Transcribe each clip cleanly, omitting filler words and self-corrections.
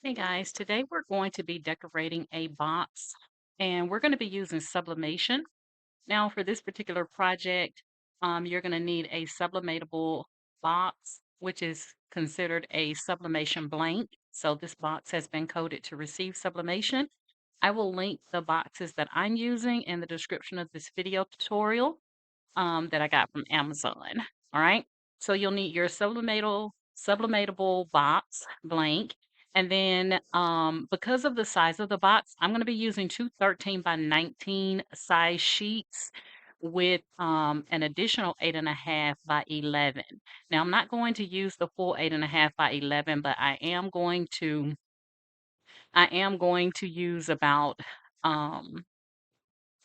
Hey guys, today we're going to be decorating a box and we're going to be using sublimation. Now, for this particular project, you're going to need a sublimatable box, which is considered a sublimation blank. So, this box has been coded to receive sublimation. I will link the boxes that I'm using in the description of this video tutorial that I got from Amazon. All right. So you'll need your sublimatable box blank. And then because of the size of the box, I'm going to be using two 13 by 19 size sheets with an additional 8.5 by 11. Now I'm not going to use the full 8.5 by 11, but I am going to use about um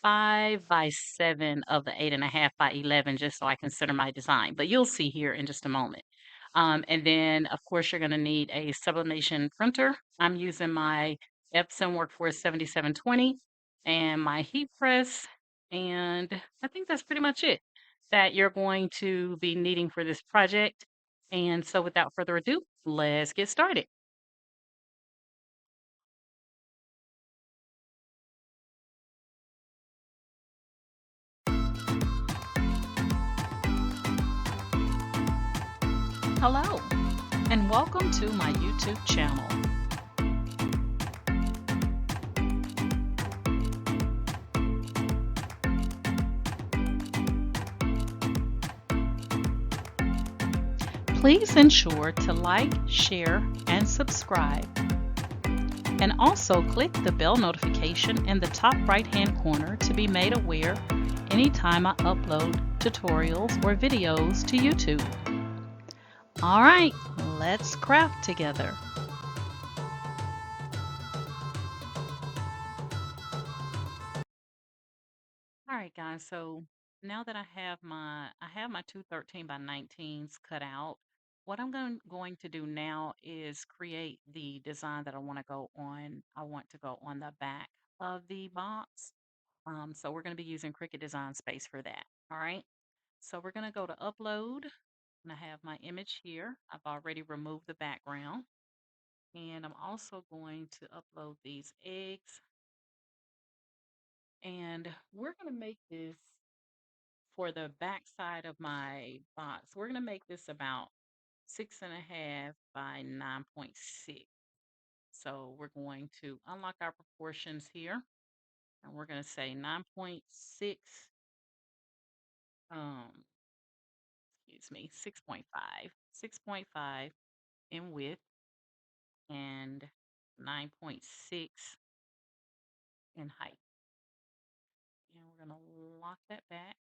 5 by 7 of the 8.5 by 11, just so I consider my design. But you'll see here in just a moment. And then, of course, you're going to need a sublimation printer. I'm using my Epson Workforce 7720 and my heat press. And I think that's pretty much it that you're going to be needing for this project. And so, without further ado, let's get started. Hello, and welcome to my YouTube channel. Please ensure to like, share, and subscribe. And also click the bell notification in the top right hand corner to be made aware anytime I upload tutorials or videos to YouTube. Alright, let's craft together. Alright guys, so now that I have my two 13 by 19s cut out, what I'm going to do now is create the design that I want to go on. I want to go on the back of the box. So we're going to be using Cricut Design Space for that. All right. So we're going to go to upload and I have my image here. I've already removed the background and I'm also going to upload these eggs and we're going to make this for the back side of my box. We're going to make this about 6.5 by 9.6. So we're going to unlock our proportions here and we're going to say 9.6 um excuse me, 6.5, 6.5 in width and 9.6 in height. And we're going to lock that back.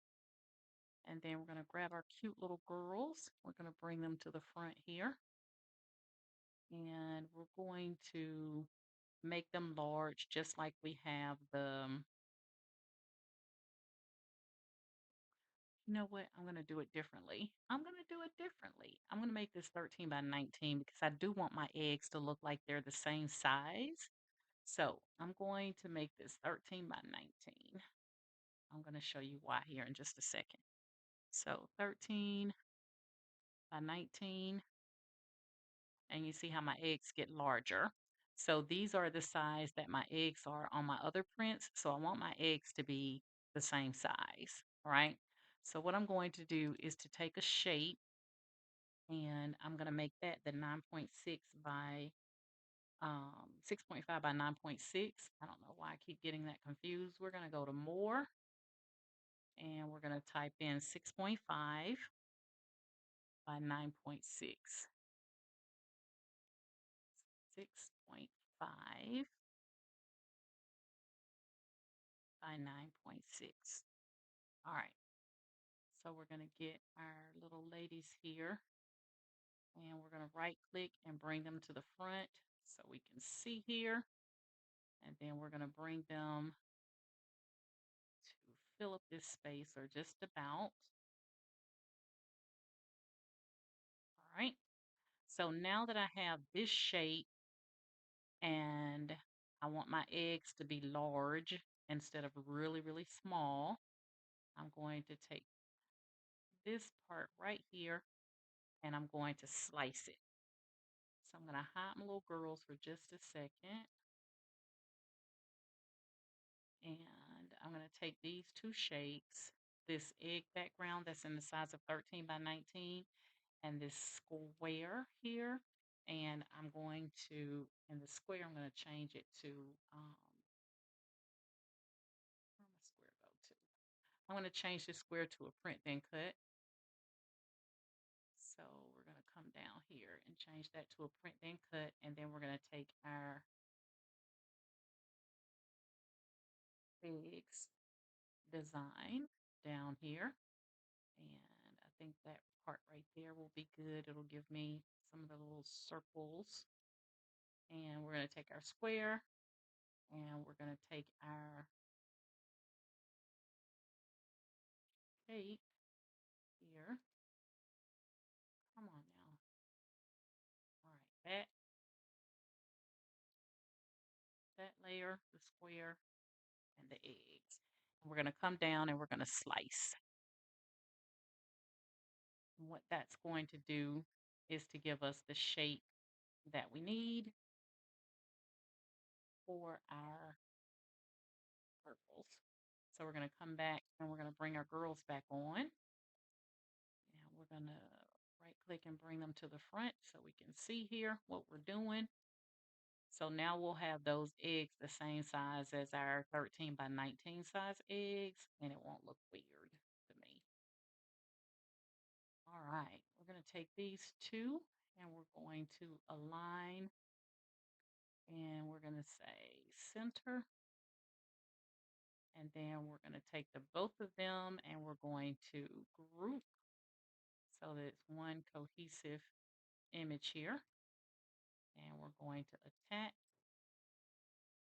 And then we're going to grab our cute little girls. We're going to bring them to the front here. And we're going to make them large just like we have the, you know what? I'm going to do it differently. I'm going to do it differently. I'm going to make this 13 by 19 because I do want my eggs to look like they're the same size. So I'm going to make this 13 by 19. I'm going to show you why here in just a second. So 13 by 19, and you see how my eggs get larger. So these are the size that my eggs are on my other prints. So I want my eggs to be the same size, all right? So what I'm going to do is to take a shape and I'm going to make that the 9.6 by 6.5 by 9.6. I don't know why I keep getting that confused. We're going to go to more and we're going to type in 6.5 by 9.6. 6.5 by 9.6. All right, so we're going to get our little ladies here and we're going to right click and bring them to the front so we can see here. And then we're going to bring them to fill up this space or just about. All right, so now that I have this shape and I want my eggs to be large instead of really, really small, I'm going to take this part right here and I'm going to slice it. So I'm going to hide my little girls for just a second. And I'm going to take these two shapes, this egg background that's in the size of 13 by 19, and this square here. And I'm going to, in the square, I'm going to change it to, where my square go to? I'm going to change the square to a print then cut. So we're going to come down here and change that to a print then cut. And then we're going to take our eggs design down here. And I think that part right there will be good. It'll give me some of the little circles. And we're going to take our square and we're going to take our shape here. Come on now. All right, that layer, the square, and the eggs. And we're going to come down and we're going to slice. And what that's going to do is to give us the shape that we need for our purples. So we're going to come back and we're going to bring our girls back on. And we're going to right click and bring them to the front so we can see here what we're doing. So now we'll have those eggs the same size as our 13 by 19 size eggs, and it won't look weird to me. All right, we're going to take these two and we're going to align, and we're going to say center. And then we're going to take the both of them and we're going to group so that it's one cohesive image here. And we're going to attach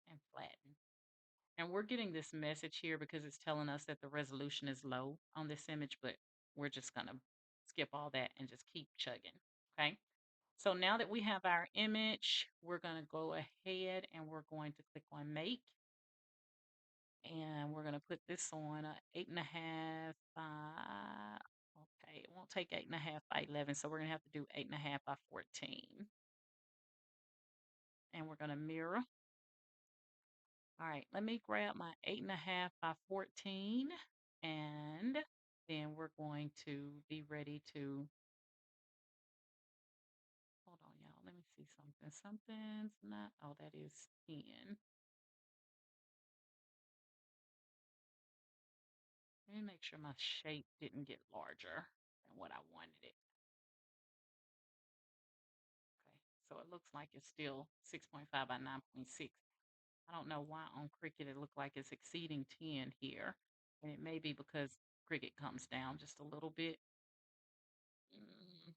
and flatten. And we're getting this message here because it's telling us that the resolution is low on this image, but we're just going to skip all that and just keep chugging. Okay. So now that we have our image, we're going to go ahead and we're going to click on make. And we're going to put this on 8.5 by, okay, it won't take 8.5 by 11. So we're going to have to do 8.5 by 14. And we're going to mirror. All right, let me grab my 8.5 by 14, and then we're going to be ready to, hold on, y'all. Let me see something. Something's not, oh, that is 10. Let me make sure my shape didn't get larger than what I wanted it. Okay, so it looks like it's still 6.5 by 9.6. I don't know why on Cricut it looked like it's exceeding 10 here. And it may be because Cricut comes down just a little bit. Mm,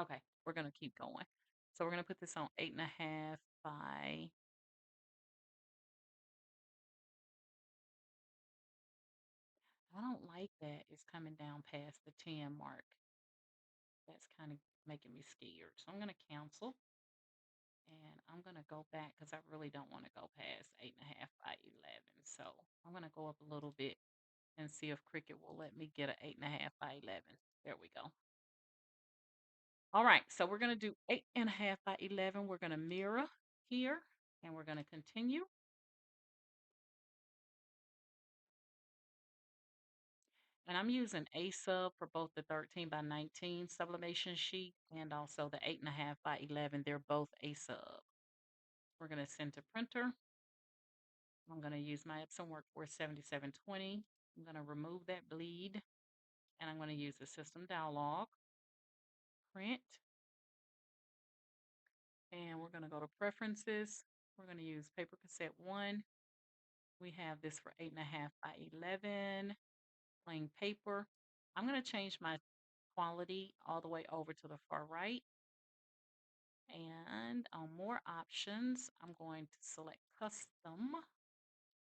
okay, we're going to keep going. So we're going to put this on 8.5 by, I don't like that it's coming down past the 10 mark. That's kind of making me scared. So I'm going to cancel. And I'm going to go back because I really don't want to go past 8.5 by 11. So I'm going to go up a little bit and see if Cricut will let me get an 8.5 by 11. There we go. All right, so we're going to do 8.5 by 11. We're going to mirror here and we're going to continue. And I'm using a sub for both the 13 by 19 sublimation sheet and also the 8.5 by 11. They're both a sub. We're going to send to printer. I'm going to use my Epson Workforce 7720. I'm going to remove that bleed and I'm going to use the system dialog, print, and we're going to go to preferences. We're going to use paper cassette 1. We have this for 8.5 by 11, plain paper. I'm going to change my quality all the way over to the far right. And on more options, I'm going to select custom,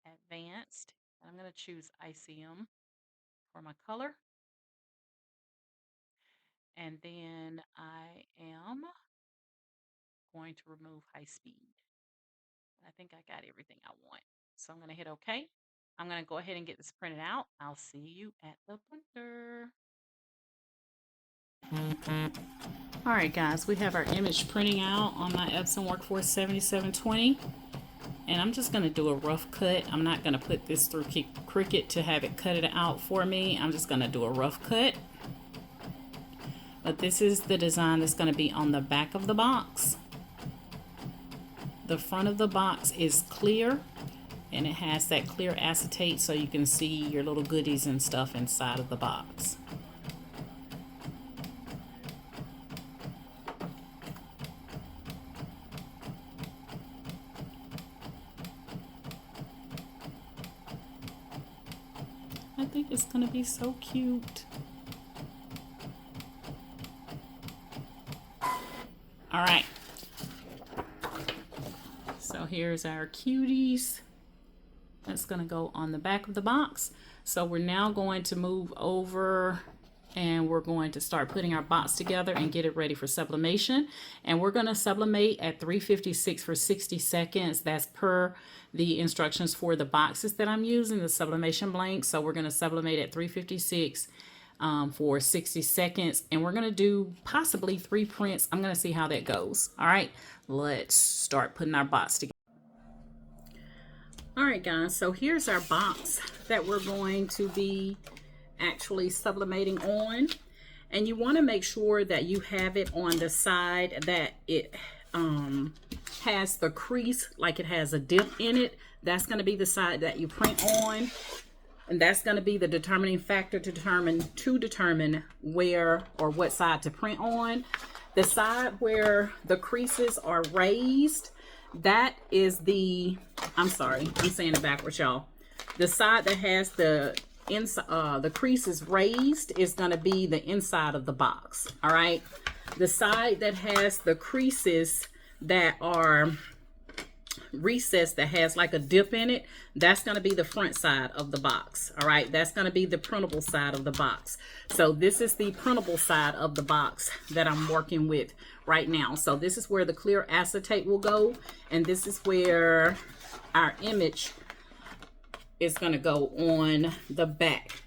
advanced, and I'm going to choose ICM for my color. And then I am going to remove high speed. I think I got everything I want. So I'm going to hit OK. I'm going to go ahead and get this printed out. I'll see you at the printer. Alright guys, we have our image printing out on my Epson Workforce 7720. And I'm just going to do a rough cut. I'm not going to put this through Cricut to have it cut it out for me. I'm just going to do a rough cut. But this is the design that's going to be on the back of the box. The front of the box is clear, and it has that clear acetate so you can see your little goodies and stuff inside of the box. I think it's going to be so cute. All right. So here's our cuties. That's going to go on the back of the box. So we're now going to move over and we're going to start putting our box together and get it ready for sublimation. And we're going to sublimate at 356 for 60 seconds. That's per the instructions for the boxes that I'm using, the sublimation blanks. So we're going to sublimate at 356 for 60 seconds. And we're going to do possibly 3 prints. I'm going to see how that goes. All right, let's start putting our box together. All right, guys, so here's our box that we're going to be actually sublimating on. And you want to make sure that you have it on the side that it has the crease, like it has a dip in it. That's going to be the side that you print on. And that's going to be the determining factor to determine where or what side to print on. The side where the creases are raised, that is the, I'm sorry, I'm saying it backwards, y'all. The side that has the creases raised is going to be the inside of the box. All right. The side that has the creases that are recessed, that has like a dip in it, that's going to be the front side of the box. All right. That's going to be the printable side of the box. So this is the printable side of the box that I'm working with right now. So this is where the clear acetate will go, and this is where our image is going to go on the back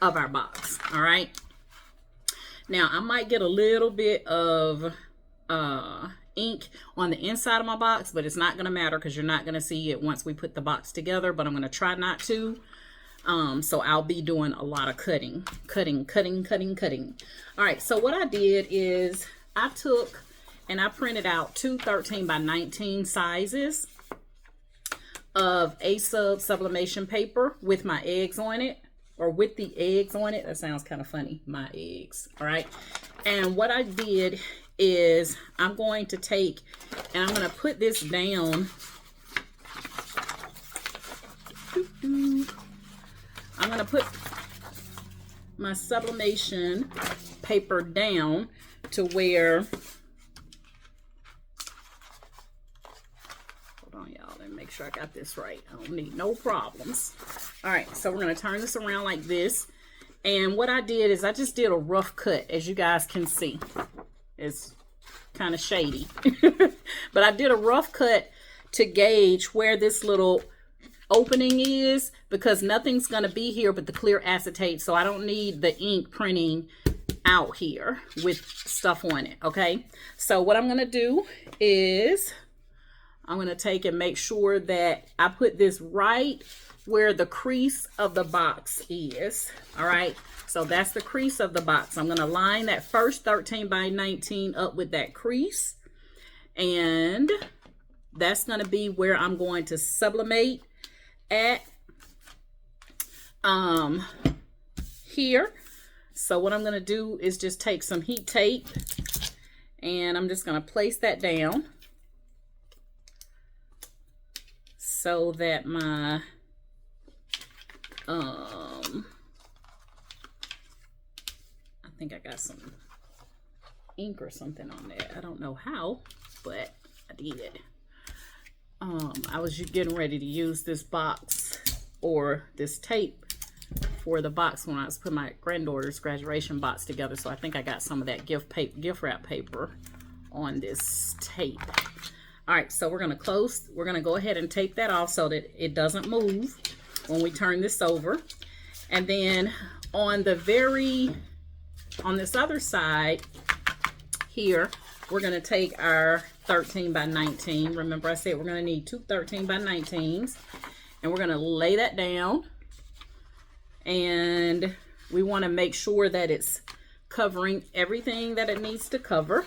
of our box. All right. Now I might get a little bit of ink on the inside of my box, but it's not going to matter because you're not going to see it once we put the box together, but I'm going to try not to. So I'll be doing a lot of cutting. All right, so what I did is I took and I printed out 2 13 by 19 sizes of sublimation paper with my eggs on it, or with the eggs on it. That sounds kind of funny, my eggs. All right, and what I did is I'm going to take and I'm going to put this down. I'm going to put my sublimation paper down to where, hold on y'all, let me make sure I got this right. I don't need no problems. All right, so we're going to turn this around like this. And what I did is I just did a rough cut, as you guys can see. It's kind of shady, but I did a rough cut to gauge where this little opening is, because nothing's going to be here but the clear acetate, so I don't need the ink printing out here with stuff on it. Okay, so what I'm going to do is I'm going to take and make sure that I put this right where the crease of the box is. All right, so that's the crease of the box. I'm going to line that first 13 by 19 up with that crease, and that's going to be where I'm going to sublimate at here. So what I'm going to do is just take some heat tape and I'm just going to place that down so that my I think I got some ink or something on there. I don't know how, but I did. I was getting ready to use this box or this tape for the box when I was putting my granddaughter's graduation box together. So I think I got some of that gift wrap paper on this tape. All right, so we're going to go ahead and tape that off so that it doesn't move when we turn this over. And then on the very on this other side here, we're going to take our 13 by 19. Remember I said we're going to need two 13 by 19s. And we're going to lay that down. And we want to make sure that it's covering everything that it needs to cover.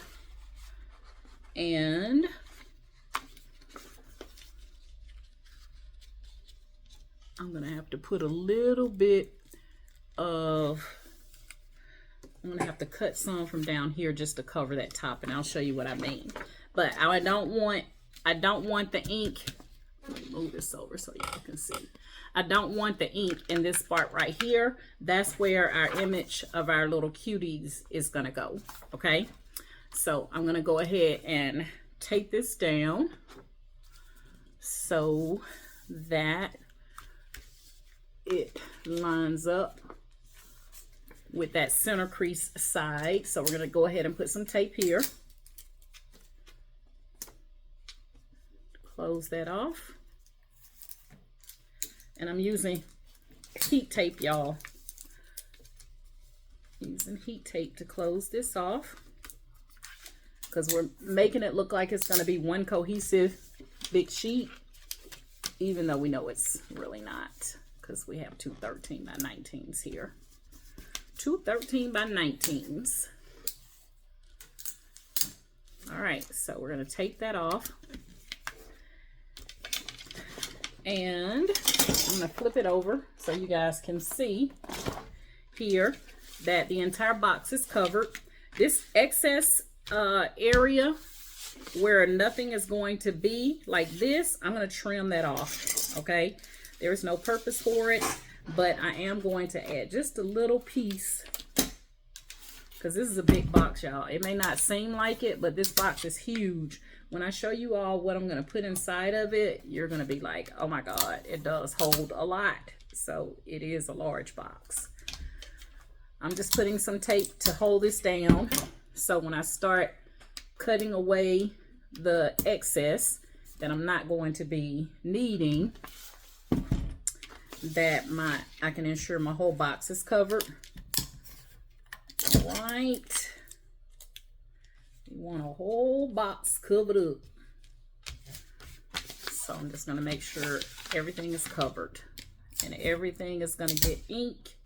And I'm going to have to put a little bit of, I'm going to have to cut some from down here just to cover that top, and I'll show you what I mean. But I don't want the ink, let me move this over so y'all can see. I don't want the ink in this part right here. That's where our image of our little cuties is going to go, okay? So I'm going to go ahead and take this down so that it lines up with that center crease side. So we're going to go ahead and put some tape here. Close that off. And I'm using heat tape, y'all. Using heat tape to close this off, because we're making it look like it's going to be one cohesive big sheet, even though we know it's really not, because we have two 13 by 19s here. Two 13 by 19s. All right, so we're going to take that off. And I'm going to flip it over so you guys can see here that the entire box is covered. This excess area where nothing is going to be like this, I'm going to trim that off, okay? There's no purpose for it, but I am going to add just a little piece, because this is a big box, y'all. It may not seem like it, but this box is huge. When I show you all what I'm going to put inside of it, you're going to be like, oh my God, it does hold a lot. So it is a large box. I'm just putting some tape to hold this down. So when I start cutting away the excess that I'm not going to be needing, that I can ensure my whole box is covered. All right. You want a whole box covered up. So I'm just going to make sure everything is covered. And everything is going to get ink.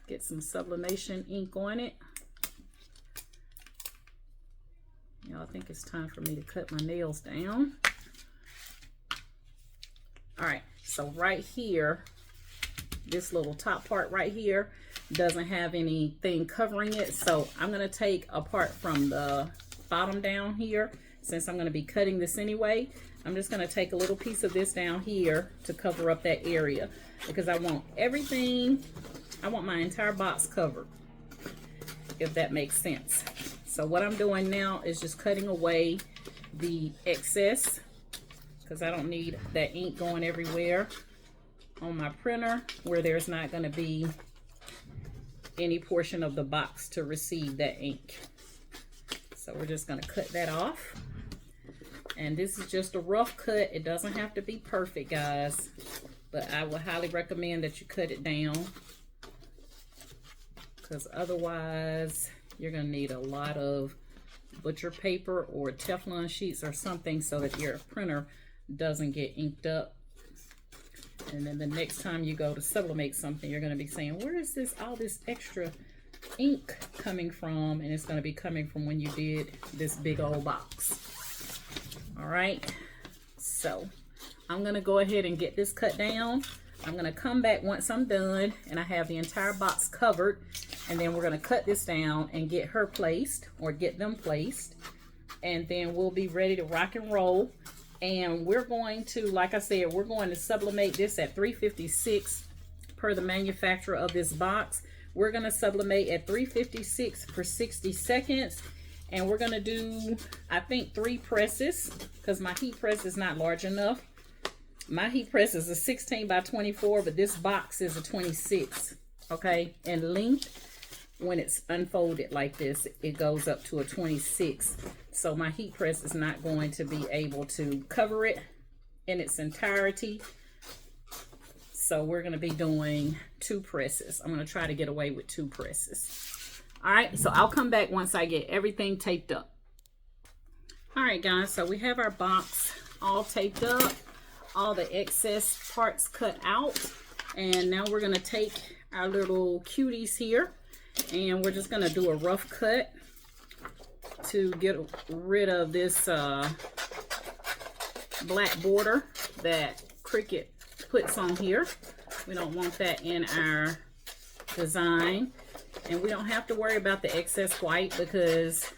Get some sublimation ink on it. Y'all, I think it's time for me to cut my nails down. All right. So right here, this little top part right here doesn't have anything covering it, so I'm going to take a part from the bottom down here. Since I'm going to be cutting this anyway, I'm just going to take a little piece of this down here to cover up that area, because I want everything, I want my entire box covered, if that makes sense. So what I'm doing now is just cutting away the excess, because I don't need that ink going everywhere on my printer where there's not going to be any portion of the box to receive that ink. So we're just going to cut that off. And this is just a rough cut. It doesn't have to be perfect, guys, but I would highly recommend that you cut it down, because otherwise you're going to need a lot of butcher paper or Teflon sheets or something so that your printer doesn't get inked up. And then the next time you go to sublimate something, you're going to be saying, where is this, all this extra ink coming from? And it's going to be coming from when you did this big old box. All right. So I'm going to go ahead and get this cut down. I'm going to come back once I'm done and I have the entire box covered. And then we're going to cut this down and get her placed, or get them placed. And then we'll be ready to rock and roll. And we're going to, like I said, we're going to sublimate this at 356 per the manufacturer of this box. We're going to sublimate at 356 for 60 seconds. And we're going to do, I think, 3 presses, because my heat press is not large enough. My heat press is a 16 by 24, but this box is a 26, okay? In length, when it's unfolded like this, it goes up to a 26. So my heat press is not going to be able to cover it in its entirety. So we're going to be doing 2 presses. I'm going to try to get away with 2 presses. All right, so I'll come back once I get everything taped up. All right, guys, so we have our box all taped up, all the excess parts cut out, and now we're gonna take our little cuties here, and we're just gonna do a rough cut to get rid of this black border that Cricut puts on here. We don't want that in our design, and we don't have to worry about the excess white because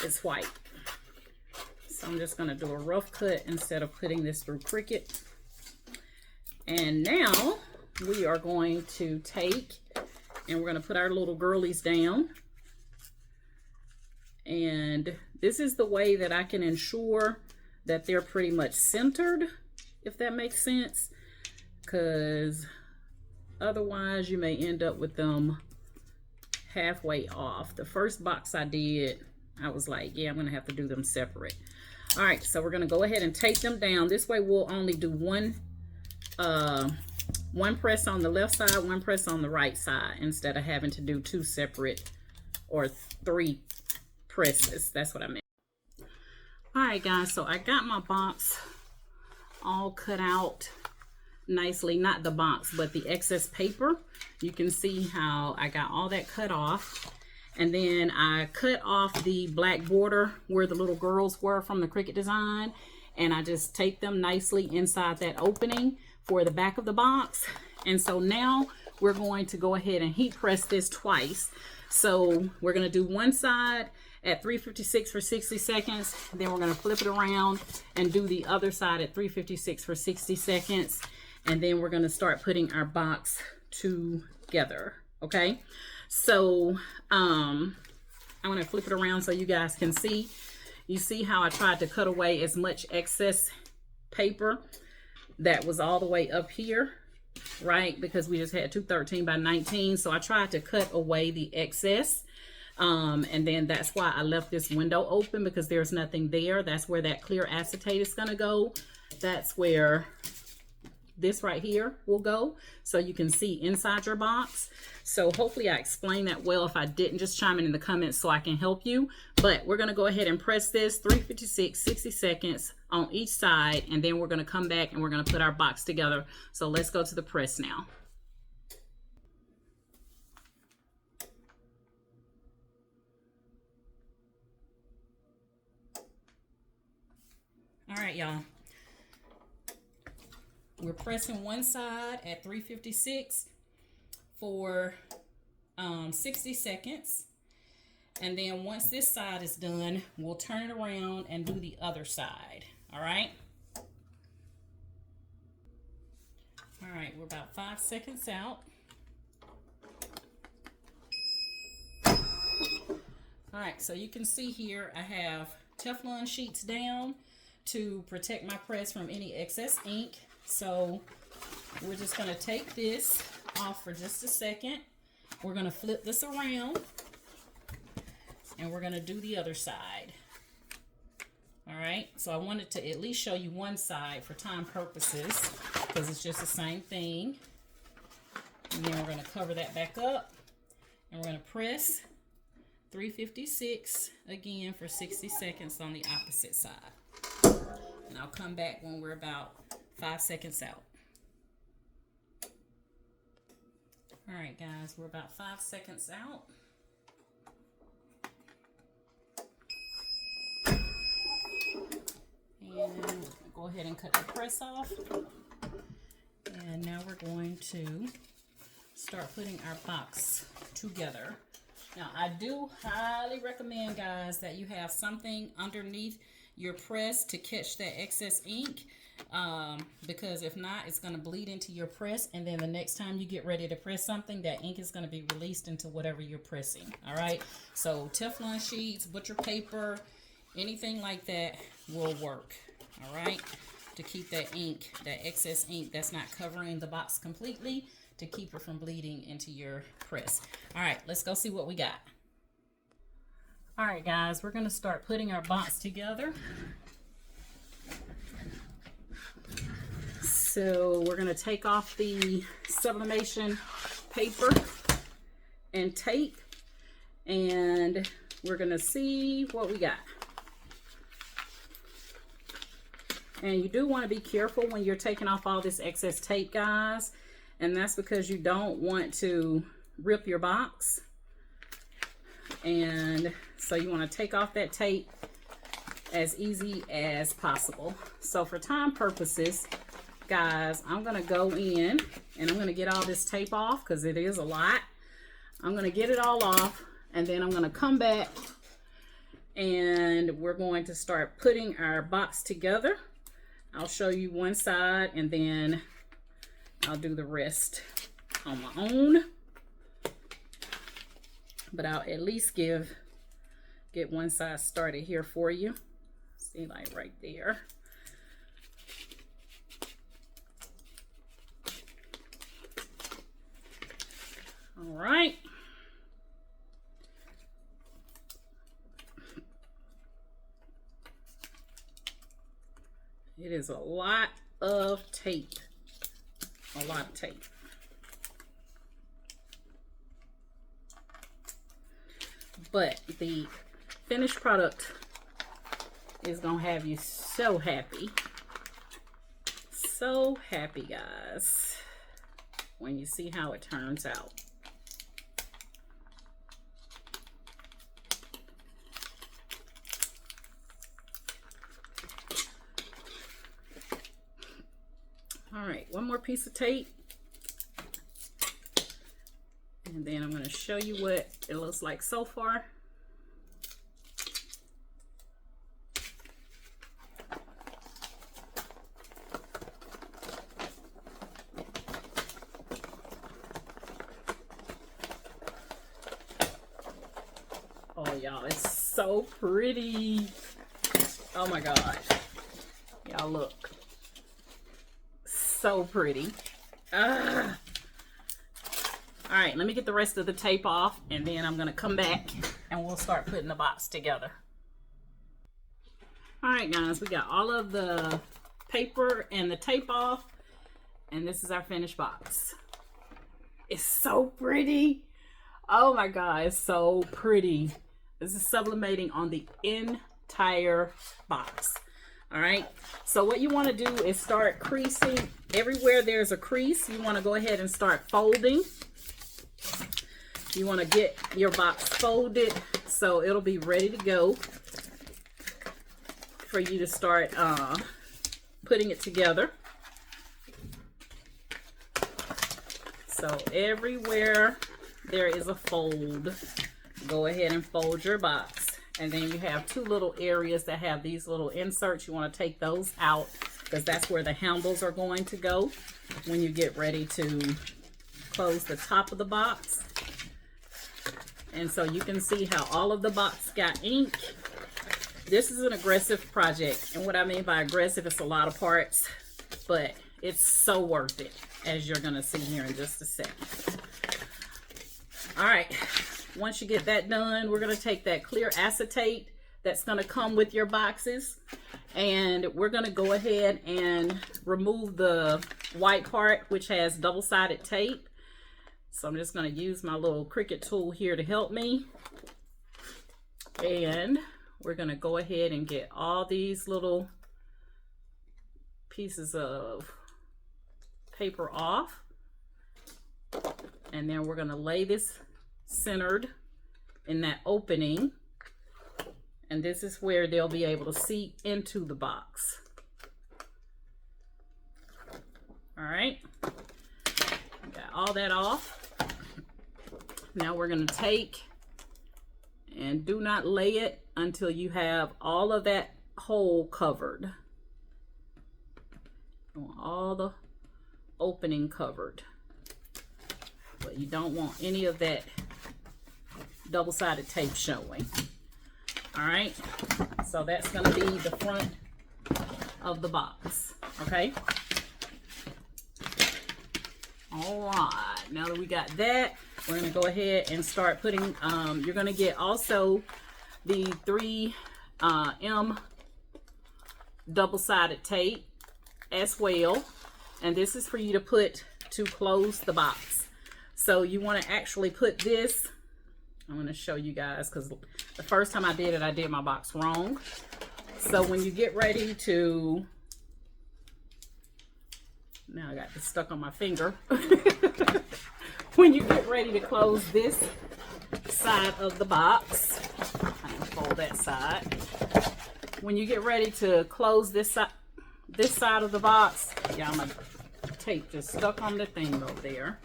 it's white. So I'm just going to do a rough cut instead of putting this through Cricut. And now we are going to take and we're going to put our little girlies down. And this is the way that I can ensure that they're pretty much centered, if that makes sense, because otherwise you may end up with them halfway off. The first box I did, I was like, yeah, I'm gonna have to do them separate. All right, so we're gonna go ahead and tape them down. This way we'll only do one press on the left side, one press on the right side, instead of having to do two separate or three presses. That's what I meant. All right, guys, so I got my box all cut out nicely. Not the box, but the excess paper. You can see how I got all that cut off. And then I cut off the black border where the little girls were from the Cricut design. And I just taped them nicely inside that opening for the back of the box. And so now we're going to go ahead and heat press this twice. So we're going to do one side at 356 for 60 seconds. Then we're going to flip it around and do the other side at 356 for 60 seconds. And then we're going to start putting our box together. Okay. So I'm going to flip it around so you guys can see. You see how I tried to cut away as much excess paper that was all the way up here, right? Because we just had 213 by 19. So I tried to cut away the excess. And then that's why I left this window open, because there's nothing there. That's where that clear acetate is going to go. That's where this right here will go, so you can see inside your box. So hopefully I explained that well. If I didn't, just chime in the comments so I can help you. But we're going to go ahead and press this 356, 60 seconds on each side, and then we're going to come back and we're going to put our box together. So let's go to the press now. All right, y'all. We're pressing one side at 356 for 60 seconds. And then once this side is done, we'll turn it around and do the other side. All right. All right, we're about 5 seconds out. All right, so you can see here I have Teflon sheets down to protect my press from any excess ink. So we're just going to take this off for just a second. We're going to flip this around and we're going to do the other side. All right, so I wanted to at least show you one side for time purposes because it's just the same thing. And then we're going to cover that back up and we're going to press 356 again for 60 seconds on the opposite side. And I'll come back when we're about 5 seconds out. All right, guys, we're about 5 seconds out. And go ahead and cut the press off. And now we're going to start putting our box together. Now, I do highly recommend, guys, that you have something underneath your press to catch that excess ink, because if not, it's going to bleed into your press, and then the next time you get ready to press something, that ink is going to be released into whatever you're pressing. All right, so Teflon sheets, butcher paper, anything like that will work. All right, to keep that ink, that excess ink that's not covering the box completely, to keep it from bleeding into your press. All right, let's go see what we got. All right, guys, we're going to start putting our box together. So we're going to take off the sublimation paper and tape, and we're gonna see what we got. And you do want to be careful when you're taking off all this excess tape, guys, and that's because you don't want to rip your box. And so you want to take off that tape as easy as possible. So for time purposes, guys, I'm going to go in and I'm going to get all this tape off because it is a lot. I'm going to get it all off, and then I'm going to come back and we're going to start putting our box together. I'll show you one side and then I'll do the rest on my own. But I'll at least get one side started here for you. See, like right there. All right. It is a lot of tape. A lot of tape. But the finished product is gonna have you so happy. So happy, guys, when you see how it turns out. All right, one more piece of tape. And then I'm going to show you what it looks like so far. Oh, y'all, it's so pretty. Oh my God. Y'all look. So pretty. All right, let me get the rest of the tape off, and then I'm gonna come back and we'll start putting the box together. All right, guys, we got all of the paper and the tape off, and this is our finished box. It's so pretty. Oh my God, it's so pretty. This is sublimating on the entire box. All right, so what you want to do is start creasing. Everywhere there's a crease, you want to go ahead and start folding. You want to get your box folded so it'll be ready to go for you to start putting it together. So everywhere there is a fold, go ahead and fold your box. And then you have two little areas that have these little inserts. You want to take those out because that's where the handles are going to go when you get ready to close the top of the box. And so you can see how all of the box got ink. This is an aggressive project. And what I mean by aggressive, it's a lot of parts, but it's so worth it, as you're going to see here in just a second. All right. Once you get that done, we're going to take that clear acetate that's going to come with your boxes, and we're going to go ahead and remove the white part, which has double-sided tape. So I'm just going to use my little Cricut tool here to help me. And we're going to go ahead and get all these little pieces of paper off. And then we're going to lay this centered in that opening, and this is where they'll be able to see into the box. All right, got all that off. Now we're going to take, and do not lay it until you have all of that hole covered. You want all the opening covered, but you don't want any of that double-sided tape showing. All right, so that's going to be the front of the box. Okay, all right, now that we got that, we're going to go ahead and start putting you're going to get also the 3M double-sided tape as well, and this is for you to put to close the box. So you want to actually put this, I'm going to show you guys, because the first time I did it, I did my box wrong. So when you get ready to, now I got this stuck on my finger. When you get ready to close this side of the box, I'm going to fold that side. When you get ready to close this side of the box, yeah, my tape just stuck on the thing over there.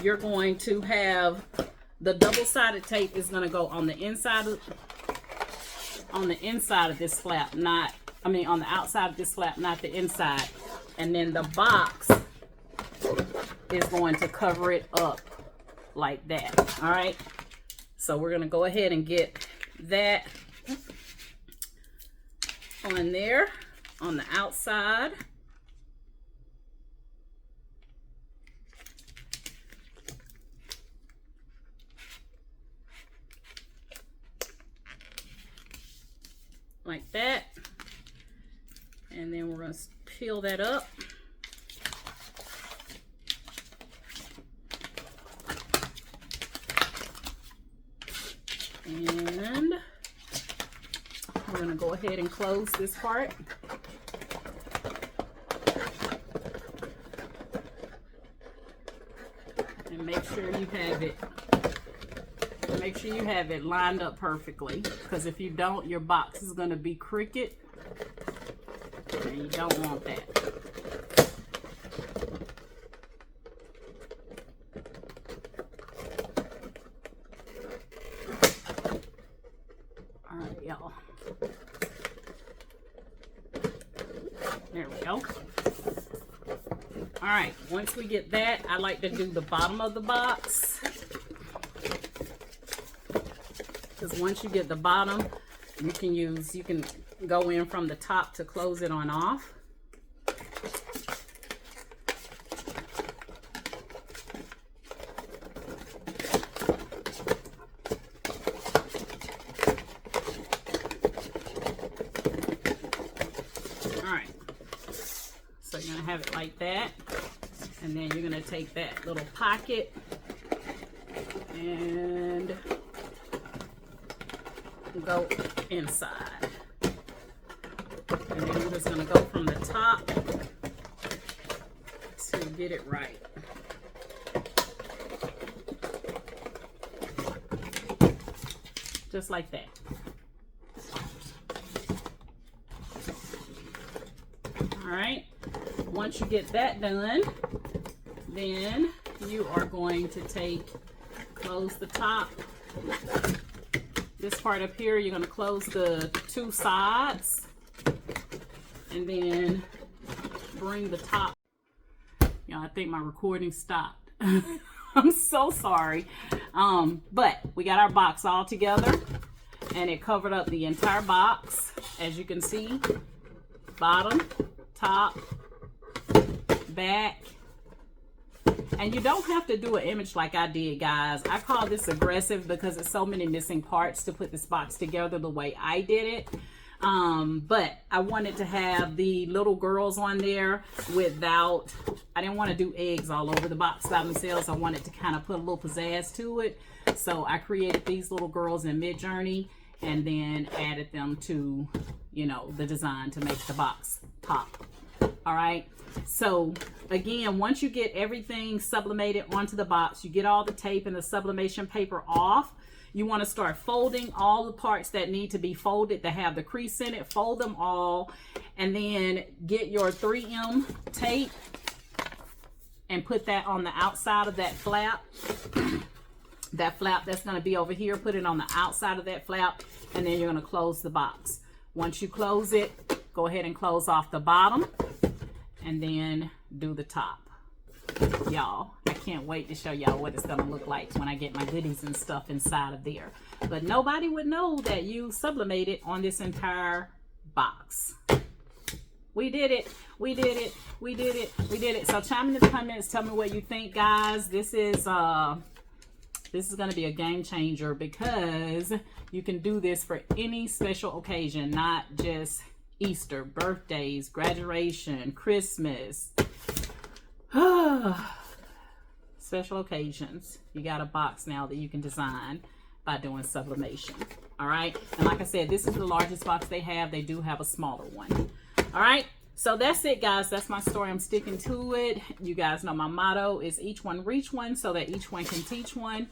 You're going to have the double-sided tape is going to go on the inside of this flap, not, I mean on the outside of this flap, not the inside. And then the box is going to cover it up like that. All right. So we're going to go ahead and get that on there on the outside. Like that. And then we're going to peel that up. And we're going to go ahead and close this part. And make sure you have it. Make sure you have it lined up perfectly, because if you don't, your box is going to be crooked, and you don't want that. All right, y'all. There we go. All right, once we get that, I like to do the bottom of the box. Because once you get the bottom, you can go in from the top to close it on off. All right. So you're going to have it like that. And then you're going to take that little pocket and go inside, and then we're just going to go from the top to get it right. Just like that. All right, once you get that done, then you are going to close the top. This part up here, you're going to close the two sides and then bring the top. You know, I think my recording stopped. I'm so sorry. But we got our box all together and it covered up the entire box. As you can see, bottom, top, back. And you don't have to do an image like I did, guys. I call this aggressive because there's so many missing parts to put this box together the way I did it. But I wanted to have the little girls on there without, I didn't want to do eggs all over the box by themselves. I wanted to kind of put a little pizzazz to it. So I created these little girls in Midjourney and then added them to, you know, the design to make the box pop. All right. So again, once you get everything sublimated onto the box, you get all the tape and the sublimation paper off, you want to start folding all the parts that need to be folded that have the crease in it. Fold them all and then get your 3M tape and put that on the outside of that flap. That flap that's going to be over here, put it on the outside of that flap, and then you're going to close the box. Once you close it, go ahead and close off the bottom and then do the top. Y'all, I can't wait to show y'all what it's gonna look like when I get my goodies and stuff inside of there. But nobody would know that you sublimated on this entire box. We did it. We did it. We did it. We did it. So chime in the comments, tell me what you think, guys. This is gonna be a game changer because you can do this for any special occasion, not just Easter, birthdays, graduation, Christmas. special occasions, you got a box now that you can design by doing sublimation. All right, and like I said, this is the largest box they have. They do have a smaller one. All right, so that's it, guys. That's my story. I'm sticking to it. You guys know my motto is each one reach one, so that each one can teach one.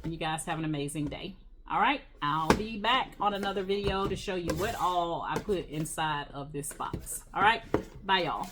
And you guys have an amazing day. All right, I'll be back on another video to show you what all I put inside of this box. All right, bye y'all.